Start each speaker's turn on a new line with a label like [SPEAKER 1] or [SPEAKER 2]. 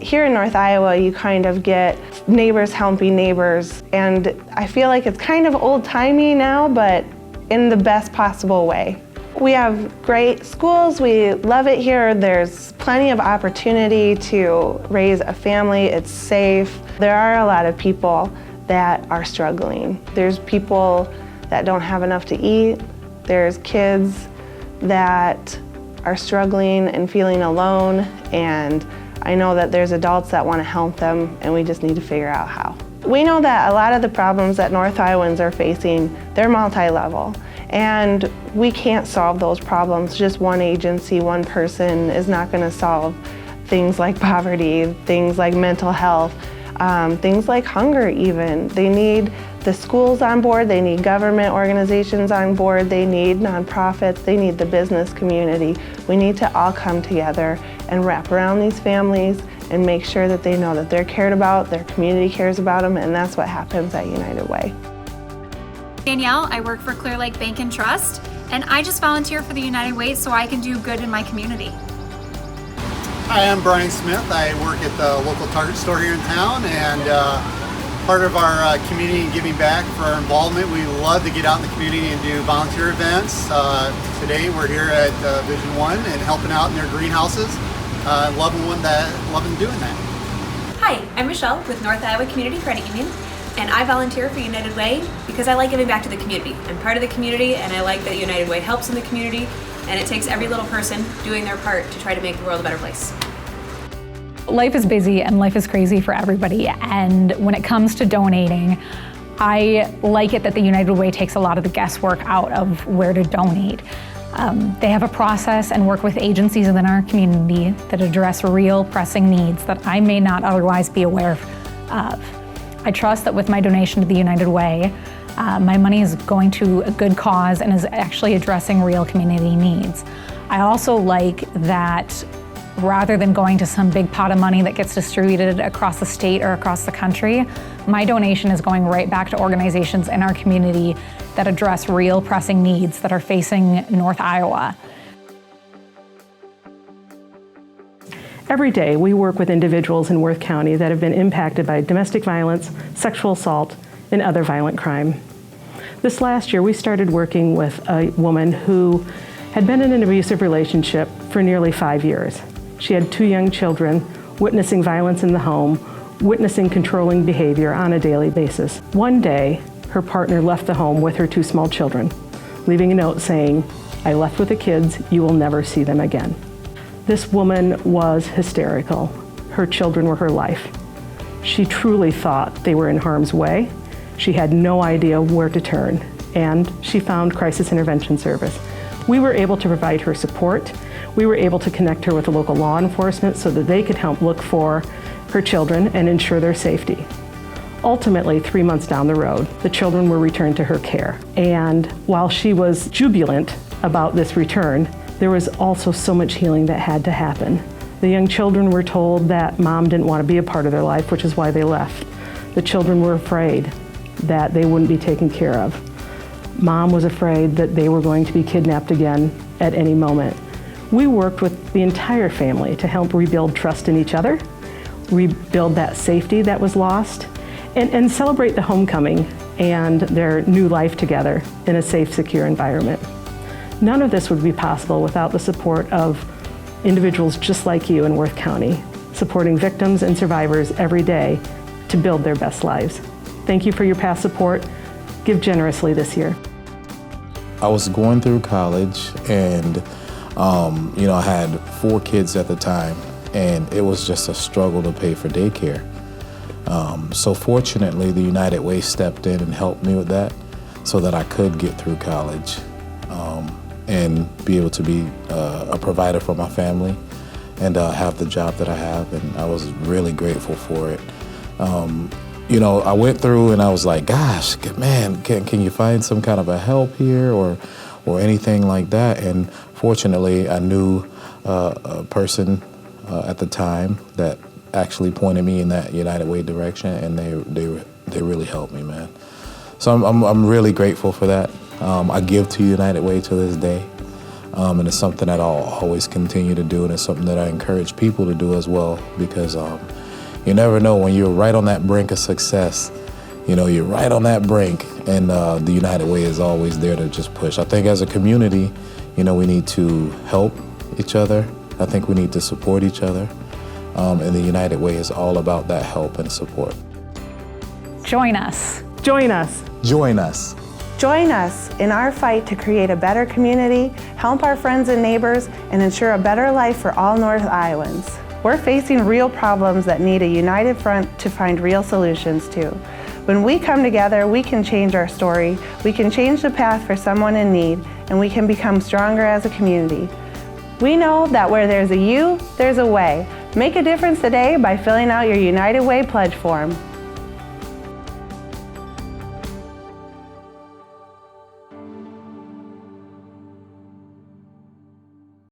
[SPEAKER 1] Here in North Iowa, you kind of get neighbors helping neighbors, and I feel like it's kind of old-timey now, but in the best possible way. We have great schools, we love it here. There's plenty of opportunity to raise a family, it's safe. There are a lot of people that are struggling. There's people that don't have enough to eat. There's kids that are struggling and feeling alone, and I know that there's adults that want to help them, and we just need to figure out how. We know that a lot of the problems that North Iowans are facing, they're multi-level, and we can't solve those problems. Just one agency, one person is not going to solve things like poverty, things like mental health, things like hunger even. They need the schools on board, they need government organizations on board, they need nonprofits, they need the business community. We need to all come together and wrap around these families and make sure that they know that they're cared about, their community cares about them, and that's what happens at United Way.
[SPEAKER 2] Danielle, I work for Clear Lake Bank and Trust, and I just volunteer for the United Way so I can do good in my community.
[SPEAKER 3] Hi, I'm Brian Smith. I work at the local Target store here in town, and part of our community and giving back for our involvement, we love to get out in the community and do volunteer events. Today we're here at Vision 1 and helping out in their greenhouses, loving doing that.
[SPEAKER 4] Hi, I'm Michelle with North Iowa Community Credit Union, and I volunteer for United Way because I like giving back to the community. I'm part of the community, and I like that United Way helps in the community, and it takes every little person doing their part to try to make the world a better place.
[SPEAKER 5] Life is busy and life is crazy for everybody, and when it comes to donating, I like it that the United Way takes a lot of the guesswork out of where to donate. They have a process and work with agencies within our community that address real pressing needs that I may not otherwise be aware of. I trust that with my donation to the United Way, my money is going to a good cause and is actually addressing real community needs. I also like that rather than going to some big pot of money that gets distributed across the state or across the country, my donation is going right back to organizations in our community that address real pressing needs that are facing North Iowa.
[SPEAKER 6] Every day, we work with individuals in Worth County that have been impacted by domestic violence, sexual assault, and other violent crime. This last year, we started working with a woman who had been in an abusive relationship for nearly 5 years. She had 2 young children, witnessing violence in the home, witnessing controlling behavior on a daily basis. One day, her partner left the home with her 2 small children, leaving a note saying, "I left with the kids, you will never see them again." This woman was hysterical. Her children were her life. She truly thought they were in harm's way. She had no idea where to turn, and she found Crisis Intervention Service. We were able to provide her support. We were able to connect her with the local law enforcement so that they could help look for her children and ensure their safety. Ultimately, 3 months down the road, the children were returned to her care. And while she was jubilant about this return, there was also so much healing that had to happen. The young children were told that mom didn't want to be a part of their life, which is why they left. The children were afraid that they wouldn't be taken care of. Mom was afraid that they were going to be kidnapped again at any moment. We worked with the entire family to help rebuild trust in each other, rebuild that safety that was lost, and celebrate the homecoming and their new life together in a safe, secure environment. None of this would be possible without the support of individuals just like you in Worth County, supporting victims and survivors every day to build their best lives. Thank you for your past support. Give generously this year.
[SPEAKER 7] I was going through college, and I had 4 kids at the time, and it was just a struggle to pay for daycare. So fortunately, the United Way stepped in and helped me with that so that I could get through college and be able to be a provider for my family and have the job that I have, and I was really grateful for it. I went through and I was like, gosh, man, can you find some kind of a help here or anything like that? And fortunately, I knew a person at the time that actually pointed me in that United Way direction, and they really helped me, man. So I'm really grateful for that. I give to United Way to this day. And it's something that I'll always continue to do, and it's something that I encourage people to do as well, because you never know when you're right on that brink of success. You know, you're right on that brink, and the United Way is always there to just push. I think as a community, you know, we need to help each other. I think we need to support each other. And the United Way is all about that help and support.
[SPEAKER 5] Join us.
[SPEAKER 6] Join us.
[SPEAKER 7] Join us.
[SPEAKER 1] Join us in our fight to create a better community, help our friends and neighbors, and ensure a better life for all North Iowans. We're facing real problems that need a united front to find real solutions to. When we come together, we can change our story, we can change the path for someone in need, and we can become stronger as a community. We know that where there's a you, there's a way. Make a difference today by filling out your United Way pledge form.